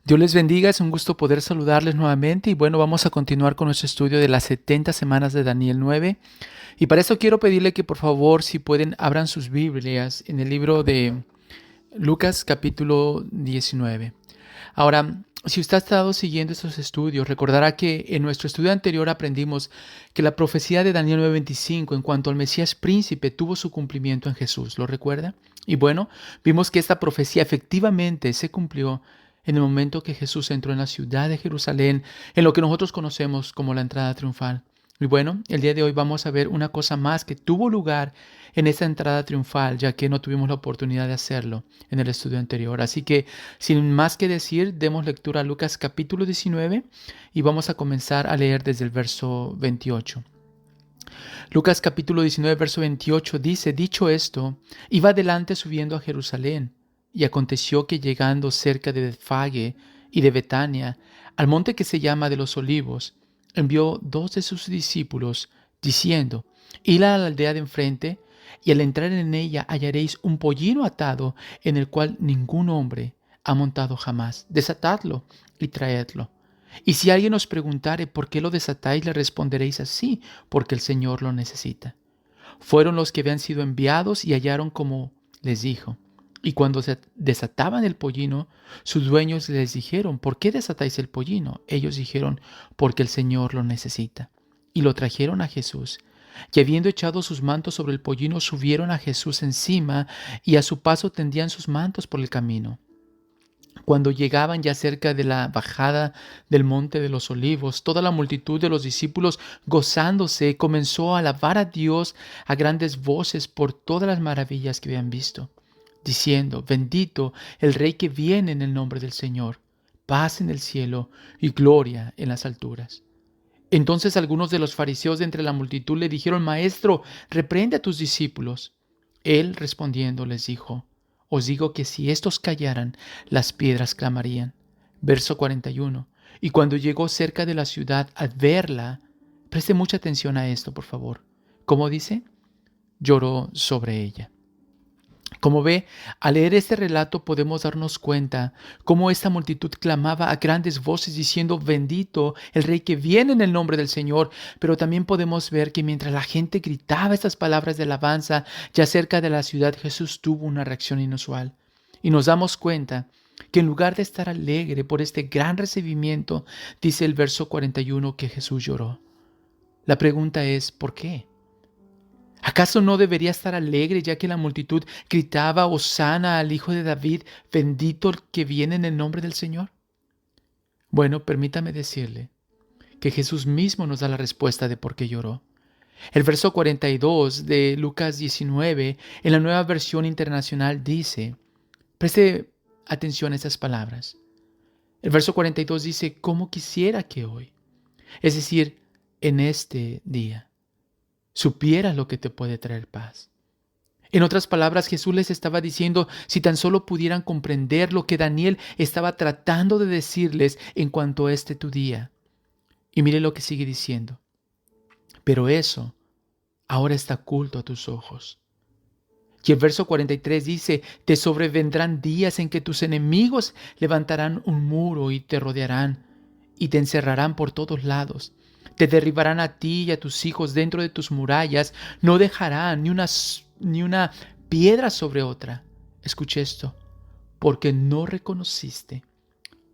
Dios les bendiga, es un gusto poder saludarles nuevamente y bueno, vamos a continuar con nuestro estudio de las 70 semanas de Daniel 9 y para eso quiero pedirle que por favor si pueden abran sus Biblias en el libro de Lucas capítulo 19. Ahora, si usted ha estado siguiendo estos estudios, recordará que en nuestro estudio anterior aprendimos que la profecía de Daniel 9:25 en cuanto al Mesías príncipe tuvo su cumplimiento en Jesús, ¿lo recuerda? Y bueno, vimos que esta profecía efectivamente se cumplió en el momento que Jesús entró en la ciudad de Jerusalén, en lo que nosotros conocemos como la entrada triunfal. Y bueno, el día de hoy vamos a ver una cosa más que tuvo lugar en esa entrada triunfal, ya que no tuvimos la oportunidad de hacerlo en el estudio anterior. Así que, sin más que decir, demos lectura a Lucas capítulo 19 y vamos a comenzar a leer desde el verso 28. Lucas capítulo 19, verso 28 dice, dicho esto, iba adelante subiendo a Jerusalén, y aconteció que llegando cerca de Betfage y de Betania, al monte que se llama de los Olivos, envió dos de sus discípulos, diciendo, id a la aldea de enfrente, y al entrar en ella hallaréis un pollino atado, en el cual ningún hombre ha montado jamás. Desatadlo y traedlo. Y si alguien os preguntare por qué lo desatáis, le responderéis así, porque el Señor lo necesita. Fueron los que habían sido enviados y hallaron como les dijo. Y cuando se desataban el pollino, sus dueños les dijeron, ¿por qué desatáis el pollino? Ellos dijeron, porque el Señor lo necesita. Y lo trajeron a Jesús. Y habiendo echado sus mantos sobre el pollino, subieron a Jesús encima, y a su paso tendían sus mantos por el camino. Cuando llegaban ya cerca de la bajada del monte de los olivos, toda la multitud de los discípulos, gozándose, comenzó a alabar a Dios a grandes voces por todas las maravillas que habían visto, diciendo, bendito el Rey que viene en el nombre del Señor, paz en el cielo y gloria en las alturas. Entonces algunos de los fariseos de entre la multitud le dijeron, Maestro, reprende a tus discípulos. Él respondiendo les dijo, os digo que si estos callaran, las piedras clamarían. Verso 41. Y cuando llegó cerca de la ciudad a verla, preste mucha atención a esto, por favor. ¿Cómo dice? Lloró sobre ella. Como ve, al leer este relato podemos darnos cuenta cómo esta multitud clamaba a grandes voces diciendo bendito el Rey que viene en el nombre del Señor, pero también podemos ver que mientras la gente gritaba estas palabras de alabanza ya cerca de la ciudad, Jesús tuvo una reacción inusual. Y nos damos cuenta que en lugar de estar alegre por este gran recibimiento, dice el verso 41 que Jesús lloró. La pregunta es, ¿por qué? ¿Acaso no debería estar alegre ya que la multitud gritaba Hosana al Hijo de David, bendito el que viene en el nombre del Señor? Bueno, permítame decirle que Jesús mismo nos da la respuesta de por qué lloró. El verso 42 de Lucas 19, en la Nueva Versión Internacional dice, preste atención a estas palabras. El verso 42 dice, ¿cómo quisiera que hoy? Es decir, en este día supieras lo que te puede traer paz. En otras palabras, Jesús les estaba diciendo, si tan solo pudieran comprender lo que Daniel estaba tratando de decirles en cuanto a este tu día. Y mire lo que sigue diciendo. Pero eso ahora está oculto a tus ojos. Y el verso 43 dice, te sobrevendrán días en que tus enemigos levantarán un muro y te rodearán y te encerrarán por todos lados. Te derribarán a ti y a tus hijos dentro de tus murallas, no dejarán ni una piedra sobre otra. Escuche esto, porque no reconociste,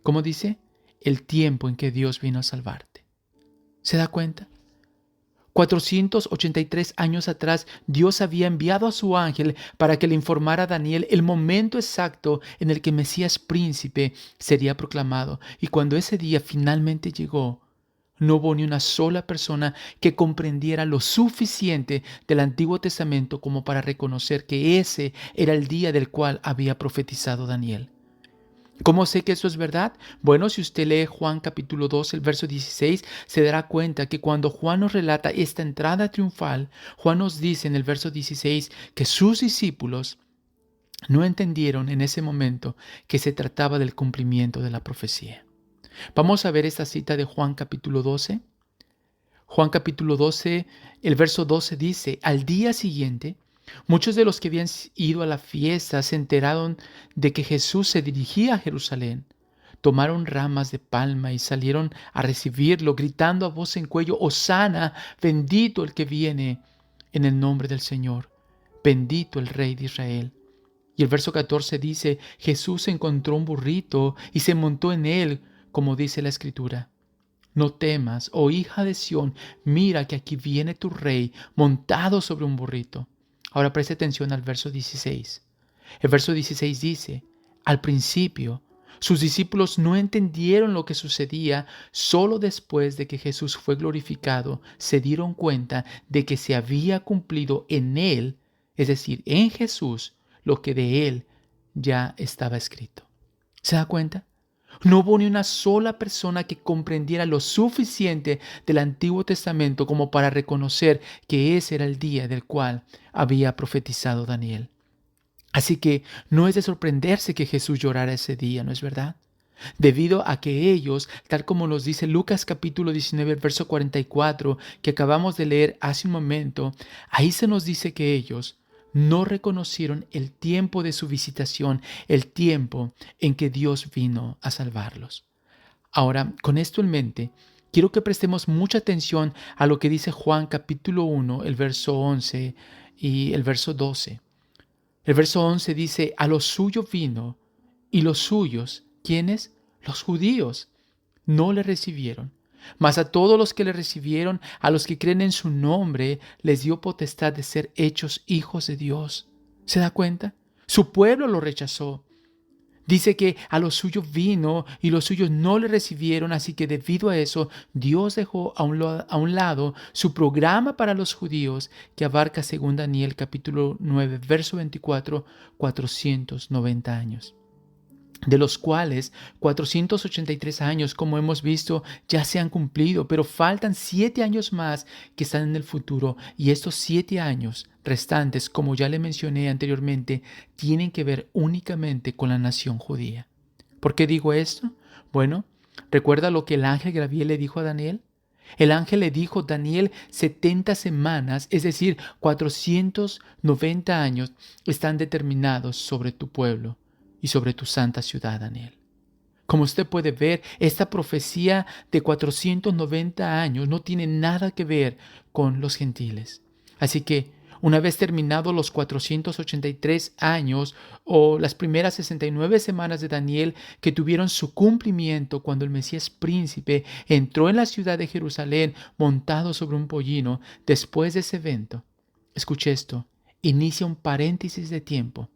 ¿cómo dice? El tiempo en que Dios vino a salvarte. ¿Se da cuenta? 483 años atrás, Dios había enviado a su ángel para que le informara a Daniel el momento exacto en el que Mesías príncipe sería proclamado. Y cuando ese día finalmente llegó, no hubo ni una sola persona que comprendiera lo suficiente del Antiguo Testamento como para reconocer que ese era el día del cual había profetizado Daniel. ¿Cómo sé que eso es verdad? Bueno, si usted lee Juan capítulo 2, el verso 16, se dará cuenta que cuando Juan nos relata esta entrada triunfal, Juan nos dice en el verso 16 que sus discípulos no entendieron en ese momento que se trataba del cumplimiento de la profecía. Vamos a ver esta cita de Juan capítulo 12. Juan capítulo 12, el verso 12 dice, al día siguiente, muchos de los que habían ido a la fiesta se enteraron de que Jesús se dirigía a Jerusalén. tomaron ramas de palma y salieron a recibirlo, gritando a voz en cuello: Hosana, bendito el que viene en el nombre del Señor, bendito el Rey de Israel. Y el verso 14 dice: Jesús encontró un burrito y se montó en él, como dice la Escritura. No temas, oh hija de Sión, mira que aquí viene tu rey montado sobre un burrito. Ahora preste atención al verso 16. El verso 16 dice: al principio, sus discípulos no entendieron lo que sucedía. Solo después de que Jesús fue glorificado, se dieron cuenta de que se había cumplido en él, es decir, en Jesús, lo que de él ya estaba escrito. ¿Se da cuenta? No hubo ni una sola persona que comprendiera lo suficiente del Antiguo Testamento como para reconocer que ese era el día del cual había profetizado Daniel. Así que no es de sorprenderse que Jesús llorara ese día, ¿no es verdad? Debido a que ellos, tal como nos dice Lucas capítulo 19, verso 44, que acabamos de leer hace un momento, ahí se nos dice que ellos no reconocieron el tiempo de su visitación, el tiempo en que Dios vino a salvarlos. Ahora, con esto en mente, quiero que prestemos mucha atención a lo que dice Juan capítulo 1, el verso 11 y el verso 12. El verso 11 dice: a lo suyo vino, y los suyos, ¿quiénes? Los judíos, no le recibieron. Mas a todos los que le recibieron, a los que creen en su nombre, les dio potestad de ser hechos hijos de Dios. ¿Se da cuenta? Su pueblo lo rechazó. Dice que a lo suyo vino y los suyos no le recibieron, así que debido a eso, Dios dejó a un lado su programa para los judíos, que abarca, según Daniel capítulo 9, verso 24, 490 años. De los cuales 483 años, como hemos visto, ya se han cumplido, pero faltan 7 años más que están en el futuro, y estos 7 años restantes, como ya le mencioné anteriormente, tienen que ver únicamente con la nación judía. ¿Por qué digo esto? Bueno, ¿recuerda lo que el ángel Gabriel le dijo a Daniel? El ángel le dijo: Daniel, 70 semanas, es decir, 490 años, están determinados sobre tu pueblo y sobre tu santa ciudad, Daniel. Como usted puede ver, esta profecía de 490 años no tiene nada que ver con los gentiles. Así que, una vez terminados los 483 años o las primeras 69 semanas de Daniel, que tuvieron su cumplimiento cuando el Mesías príncipe entró en la ciudad de Jerusalén montado sobre un pollino, después de ese evento, escuche esto, inicia un paréntesis de tiempo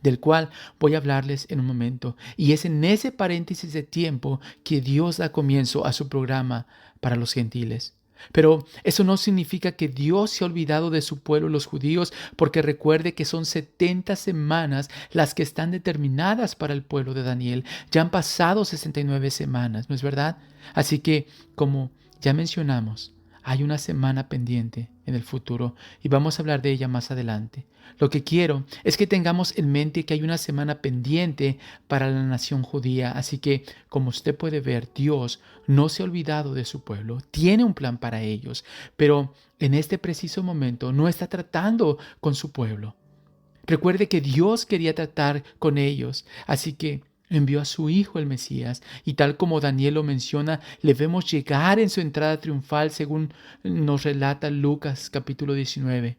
del cual voy a hablarles en un momento. Y es en ese paréntesis de tiempo que Dios da comienzo a su programa para los gentiles. Pero eso no significa que Dios se ha olvidado de su pueblo, los judíos, porque recuerde que son 70 semanas las que están determinadas para el pueblo de Daniel. Ya han pasado 69 semanas, ¿no es verdad? Así que, como ya mencionamos, hay una semana pendiente en el futuro y vamos a hablar de ella más adelante. Lo que quiero es que tengamos en mente que hay una semana pendiente para la nación judía, así que, como usted puede ver, Dios no se ha olvidado de su pueblo, tiene un plan para ellos, pero en este preciso momento no está tratando con su pueblo. Recuerde que Dios quería tratar con ellos, así que envió a su Hijo el Mesías, y tal como Daniel lo menciona, le vemos llegar en su entrada triunfal, según nos relata Lucas capítulo 19.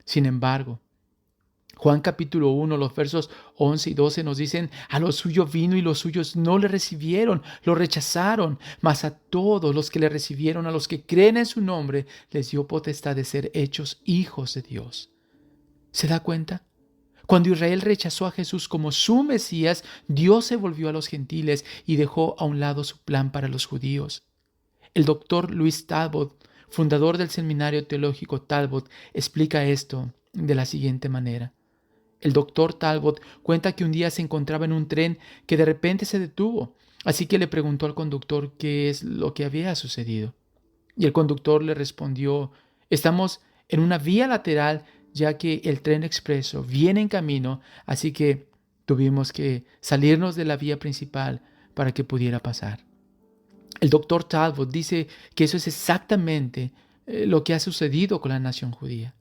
Sin embargo, Juan capítulo 1, los versos 11 y 12 nos dicen: a lo suyo vino y los suyos no le recibieron, lo rechazaron, mas a todos los que le recibieron, a los que creen en su nombre, les dio potestad de ser hechos hijos de Dios. ¿Se da cuenta? Cuando Israel rechazó a Jesús como su Mesías, Dios se volvió a los gentiles y dejó a un lado su plan para los judíos. El doctor Luis Talbot, fundador del Seminario Teológico Talbot, explica esto de la siguiente manera. El doctor Talbot cuenta que un día se encontraba en un tren que de repente se detuvo, así que le preguntó al conductor qué es lo que había sucedido. Y el conductor le respondió: estamos en una vía lateral, ya que el tren expreso viene en camino, así que tuvimos que salirnos de la vía principal para que pudiera pasar. El doctor Talbot dice que eso es exactamente lo que ha sucedido con la nación judía.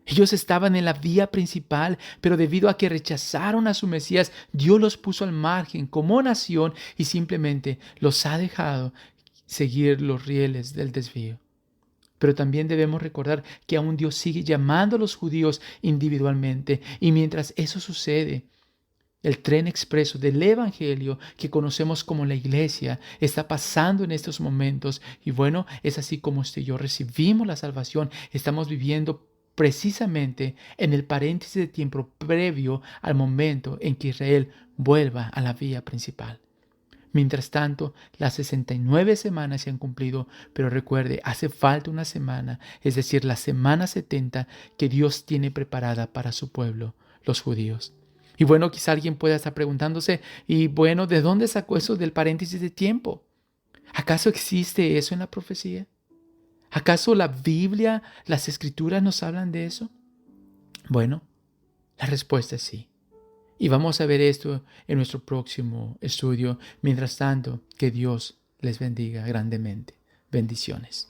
Ellos estaban en la vía principal, pero debido a que rechazaron a su Mesías, Dios los puso al margen como nación y simplemente los ha dejado seguir los rieles del desvío. Pero también debemos recordar que aún Dios sigue llamando a los judíos individualmente, y mientras eso sucede, el tren expreso del Evangelio que conocemos como la Iglesia está pasando en estos momentos. Y bueno, es así como usted y yo recibimos la salvación. Estamos viviendo precisamente en el paréntesis de tiempo previo al momento en que Israel vuelva a la vía principal. Mientras tanto, las 69 semanas se han cumplido, pero recuerde, hace falta una semana, es decir, la semana 70 que Dios tiene preparada para su pueblo, los judíos. Y bueno, quizá alguien pueda estar preguntándose, y bueno, ¿de dónde sacó eso del paréntesis de tiempo? ¿Acaso existe eso en la profecía? ¿Acaso la Biblia, las Escrituras nos hablan de eso? Bueno, la respuesta es sí. Y vamos a ver esto en nuestro próximo estudio. Mientras tanto, que Dios les bendiga grandemente. Bendiciones.